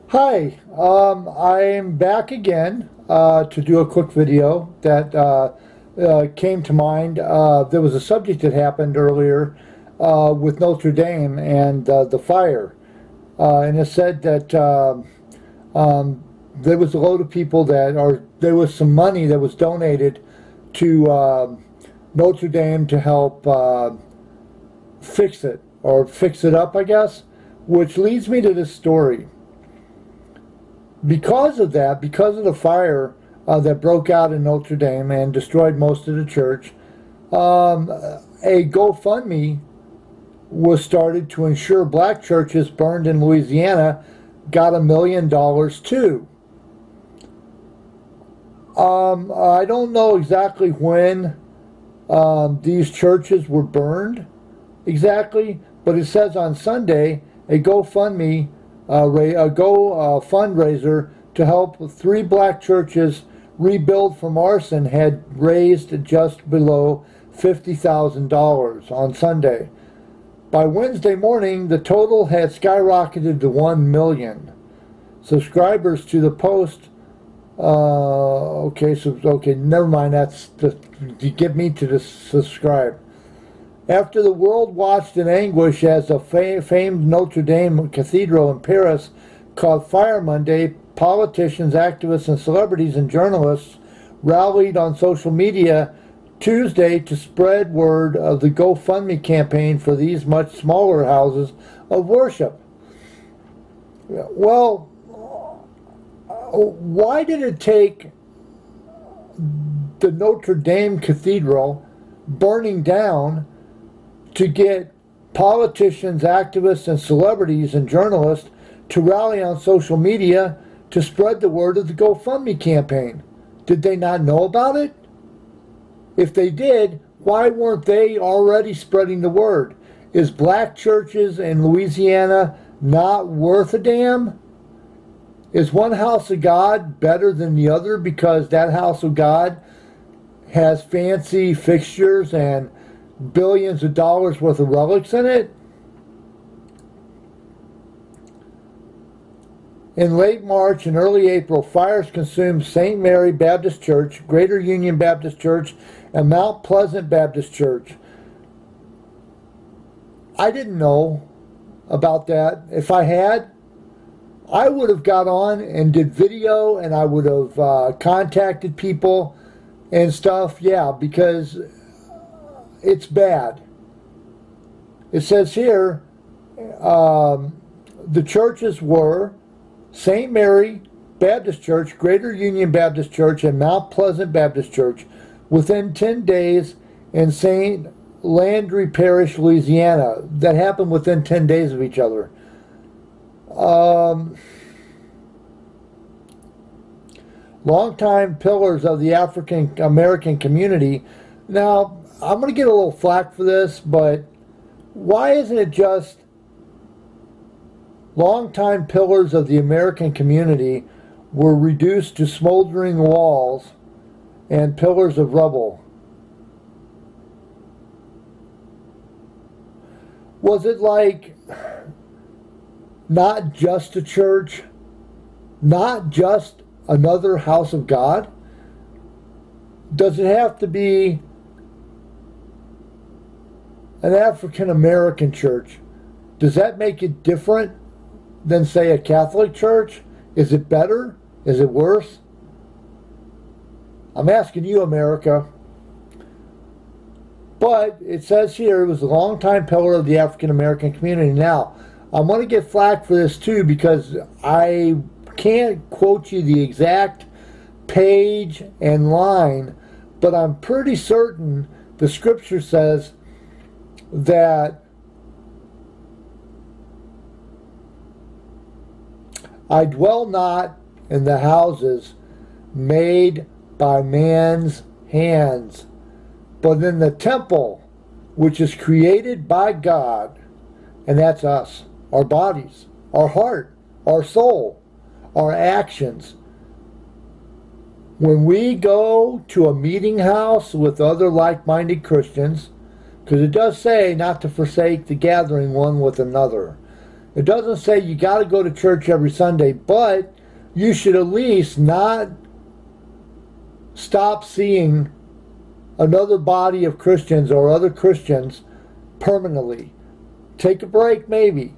Hi, I'm back again to do a quick video that came to mind. There was a subject that happened earlier with Notre Dame and the fire. And it said that there was a load of people or there was some money that was donated to Notre Dame to help fix it, or fix it up, I guess, which leads me to this story. Because of that, because of the fire that broke out in Notre Dame and destroyed most of the church, a GoFundMe was started to ensure black churches burned in Louisiana got $1 million too. I don't know exactly when these churches were burned exactly, but it says on Sunday a GoFundMe fundraiser to help three black churches rebuild from arson had raised just below $50,000 on Sunday. By Wednesday morning, the total had skyrocketed to 1 million. Subscribers to the post. Okay, never mind. That's to get me to subscribe. After the world watched in anguish as the famed Notre Dame Cathedral in Paris caught fire Monday, politicians, activists, and celebrities and journalists rallied on social media Tuesday to spread word of the GoFundMe campaign for these much smaller houses of worship. Well, why did it take the Notre Dame Cathedral burning down to get politicians, activists, and celebrities and journalists to rally on social media to spread the word of the GoFundMe campaign? Did they not know about it? If they did, why weren't they already spreading the word? Is black churches in Louisiana not worth a damn? Is one house of God better than the other because that house of God has fancy fixtures and billions of dollars worth of relics in it? In late March and early April, fires consumed St. Mary Baptist Church, Greater Union Baptist Church, and Mount Pleasant Baptist Church. I didn't know about that. If I had, I would have got on and did video, and I would have contacted people and stuff. Yeah, because it's bad. It says here the churches were St. Mary Baptist Church, Greater Union Baptist Church, and Mount Pleasant Baptist Church within 10 days in St. Landry Parish, Louisiana. That happened within 10 days of each other. Longtime pillars of the African American community. Now, I'm going to get a little flack for this, but why isn't it just longtime pillars of the American community were reduced to smoldering walls and pillars of rubble? Was it like not just a church, not just another house of God? Does it have to be an African American church? Does that make it different than, say, a Catholic church? Is it better? Is it worse? I'm asking you, America. But it says here it was a longtime pillar of the African American community. Now, I'm going to get flack for this too because I can't quote you the exact page and line, but I'm pretty certain the scripture says that I dwell not in the houses made by man's hands, but in the temple which is created by God, and that's us, our bodies, our heart, our soul, our actions. When we go to a meeting house with other like-minded Christians, because it does say not to forsake the gathering one with another. It doesn't say you got to go to church every Sunday, but you should at least not stop seeing another body of Christians or other Christians permanently. Take a break, maybe.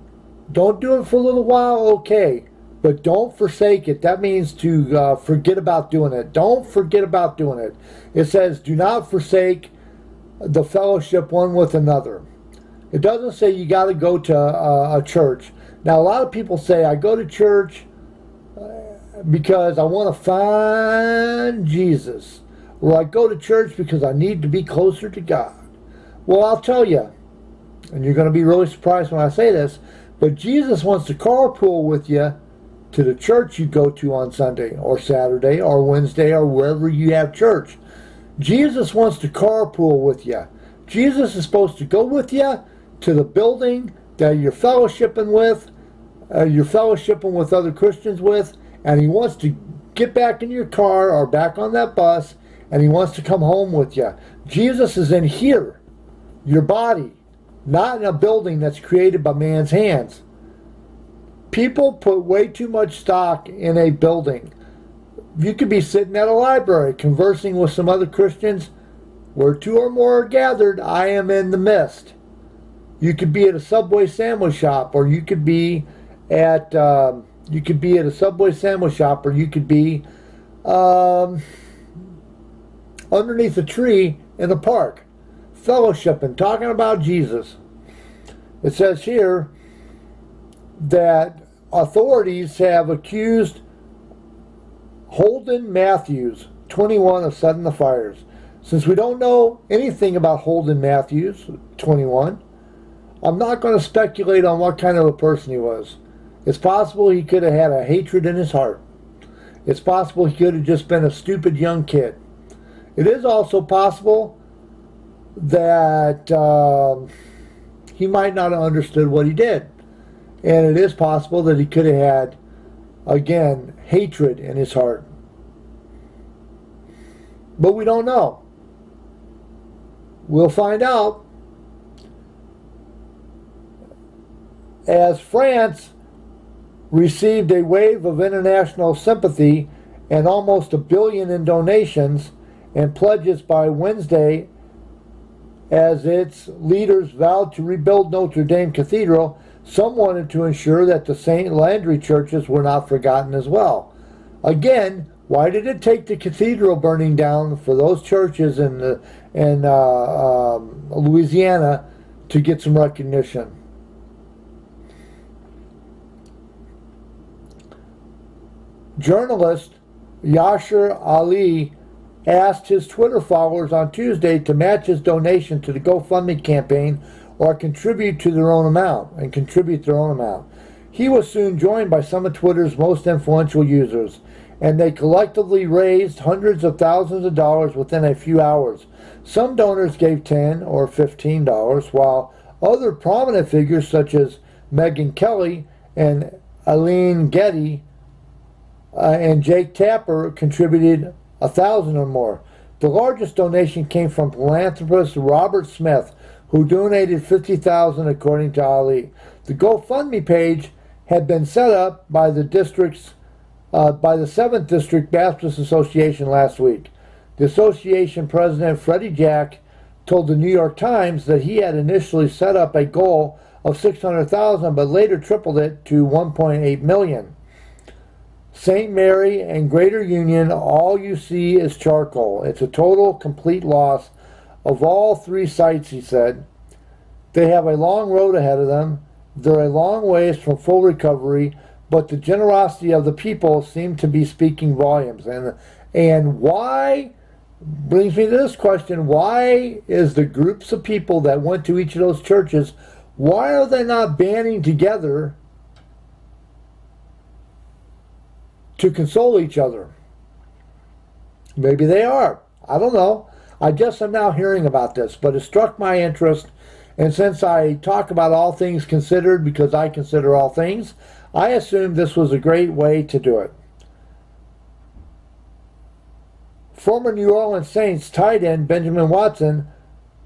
Don't do it for a little while, okay. But don't forsake it. That means to forget about doing it. Don't forget about doing it. It says, do not forsake the fellowship one with another. It doesn't say you got to go to a church. Now, a lot of people say, I go to church because I want to find Jesus. Or I go to church because I need to be closer to God. Well, I'll tell you, and you're going to be really surprised when I say this, but Jesus wants to carpool with you to the church you go to on Sunday or Saturday or Wednesday or wherever you have church. Jesus wants to carpool with you. Jesus is supposed to go with you to the building that you're fellowshipping with other Christians with, and he wants to get back in your car or back on that bus, and he wants to come home with you. Jesus is in here, your body, not in a building that's created by man's hands. People put way too much stock in a building. You could be sitting at a library conversing with some other Christians. Where two or more are gathered, I am in the midst. You could be at a Subway sandwich shop, or you could be at a Subway sandwich shop, or you could be underneath a tree in a park, fellowshipping, talking about Jesus. It says here that authorities have accused Holden Matthews, 21, of setting the fires. Since we don't know anything about Holden Matthews, 21, I'm not going to speculate on what kind of a person he was. It's possible he could have had a hatred in his heart. It's possible he could have just been a stupid young kid. It is also possible that he might not have understood what he did. And it is possible that he could have had, again, hatred in his heart. But we don't know. We'll find out. As France received a wave of international sympathy and almost $1 billion in donations and pledges by Wednesday as its leaders vowed to rebuild Notre Dame Cathedral, some wanted to ensure that the St. Landry churches were not forgotten as well. Again, why did it take the cathedral burning down for those churches in Louisiana to get some recognition? Journalist Yashar Ali asked his Twitter followers on Tuesday to match his donation to the GoFundMe campaign or contribute their own amount. He was soon joined by some of Twitter's most influential users, and they collectively raised hundreds of thousands of dollars within a few hours. Some donors gave $10 or $15, while other prominent figures such as Megyn Kelly and Eileen Getty and Jake Tapper contributed $1,000 or more. The largest donation came from philanthropist Robert Smith, who donated $50,000 according to Ali. The GoFundMe page had been set up by the 7th District Baptist Association last week. The association president, Freddie Jack, told the New York Times that he had initially set up a goal of $600,000, but later tripled it to $1.8 million. St. Mary and Greater Union, all you see is charcoal. It's a total, complete loss of all three sites, he said. They have a long road ahead of them. They're a long ways from full recovery, but the generosity of the people seemed to be speaking volumes. And why, brings me to this question, why is the groups of people that went to each of those churches, why are they not banding together to console each other? Maybe they are. I don't know. I just am now hearing about this, but it struck my interest, and since I talk about all things considered because I consider all things, I assumed this was a great way to do it. Former New Orleans Saints tight end Benjamin Watson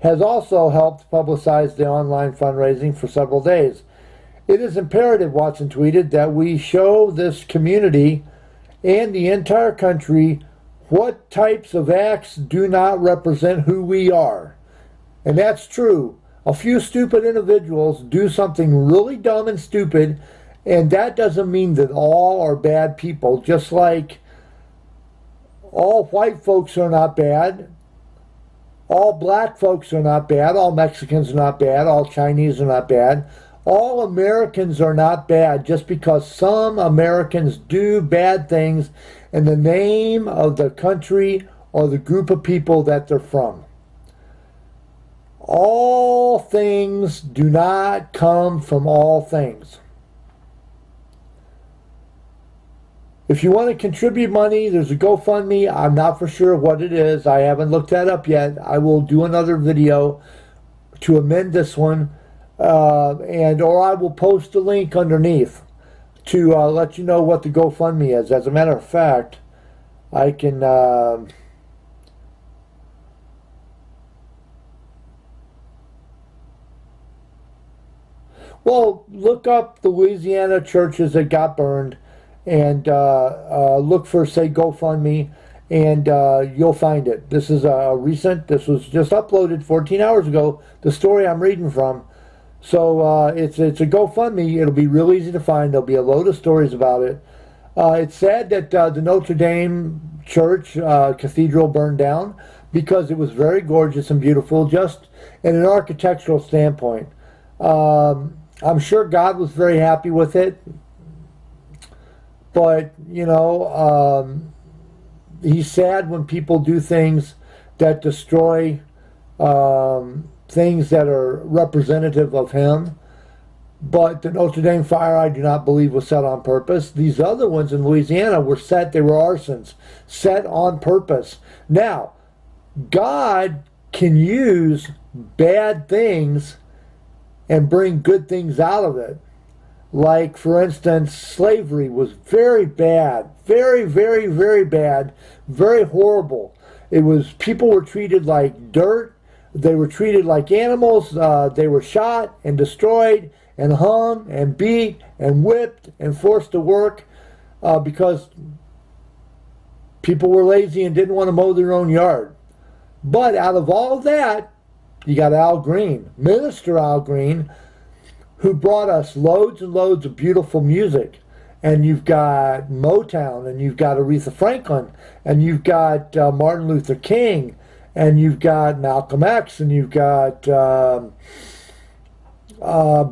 has also helped publicize the online fundraising for several days. It is imperative, Watson tweeted, that we show this community and the entire country what types of acts do not represent who we are. And that's true. A few stupid individuals do something really dumb and stupid, and that doesn't mean that all are bad people. Just like all white folks are not bad, all black folks are not bad, all Mexicans are not bad, all Chinese are not bad. All Americans are not bad just because some Americans do bad things in the name of the country or the group of people that they're from. All things do not come from all things. If you want to contribute money, there's a GoFundMe. I'm not for sure what it is. I haven't looked that up yet. I will do another video to amend this one. Or I will post a link underneath to let you know what the GoFundMe is. As a matter of fact, I can well, look up the Louisiana churches that got burned and look for, say, GoFundMe, and you'll find it. This is this was just uploaded 14 hours ago, the story I'm reading from. So it's a GoFundMe. It'll be real easy to find. There'll be a load of stories about it. It's sad that the Notre Dame Church Cathedral burned down because it was very gorgeous and beautiful, just in an architectural standpoint. I'm sure God was very happy with it, but he's sad when people do things that destroy things that are representative of him. But the Notre Dame fire, I do not believe, was set on purpose. These other ones in Louisiana were set, they were arsons, set on purpose. Now, God can use bad things and bring good things out of it. Like, for instance, slavery was very bad, very, very, very bad, very horrible. It was, people were treated like dirt. They were treated like animals. They were shot and destroyed and hung and beat and whipped and forced to work because people were lazy and didn't want to mow their own yard. But out of all of that, you got Al Green, Minister Al Green, who brought us loads and loads of beautiful music. And you've got Motown, and you've got Aretha Franklin, and you've got Martin Luther King, and you've got Malcolm X, and you've got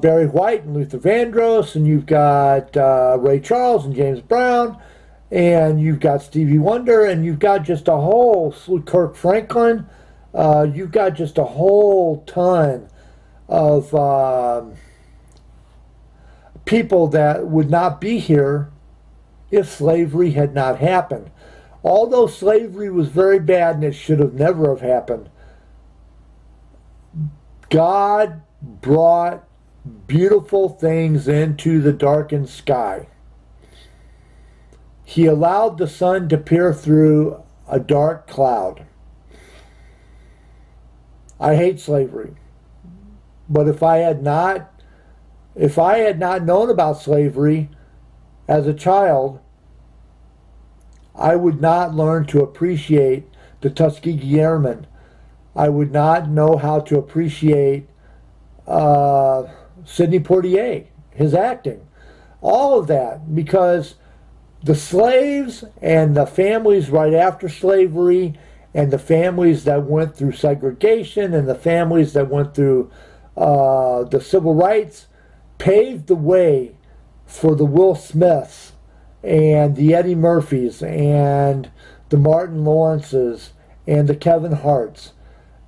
Barry White and Luther Vandross, and you've got Ray Charles and James Brown, and you've got Stevie Wonder, and you've got just a whole Kirk Franklin. You've got just a whole ton of people that would not be here if slavery had not happened. Although slavery was very bad and it should have never have happened, God brought beautiful things into the darkened sky. He allowed the sun to peer through a dark cloud. I hate slavery. But if I had not known about slavery as a child, I would not learn to appreciate the Tuskegee Airmen. I would not know how to appreciate Sidney Poitier, his acting. All of that, because the slaves and the families right after slavery and the families that went through segregation and the families that went through the civil rights paved the way for the Will Smiths and the Eddie Murphys and the Martin Lawrences and the Kevin Harts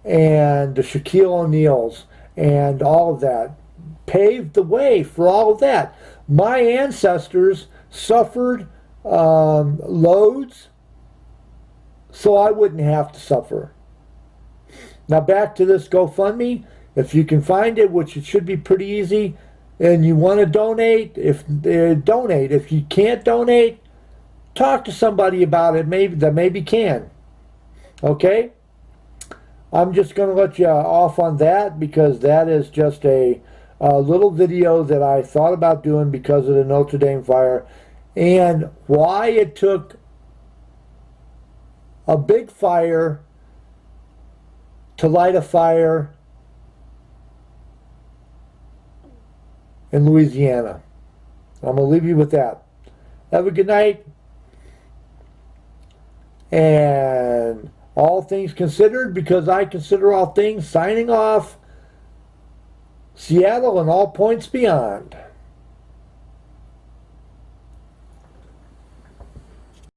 and the Shaquille O'Neals and all of that. Paved the way for all of that. My ancestors suffered loads so I wouldn't have to suffer. Now back to this GoFundMe. If you can find it, which it should be pretty easy, and you want to donate, donate. If you can't donate, talk to somebody about it maybe can. Okay? I'm just going to let you off on that because that is just a a little video that I thought about doing because of the Notre Dame fire, and why it took a big fire to light a fire in Louisiana. I'm going to leave you with that. Have a good night. And all things considered, because I consider all things, signing off. Seattle and all points beyond.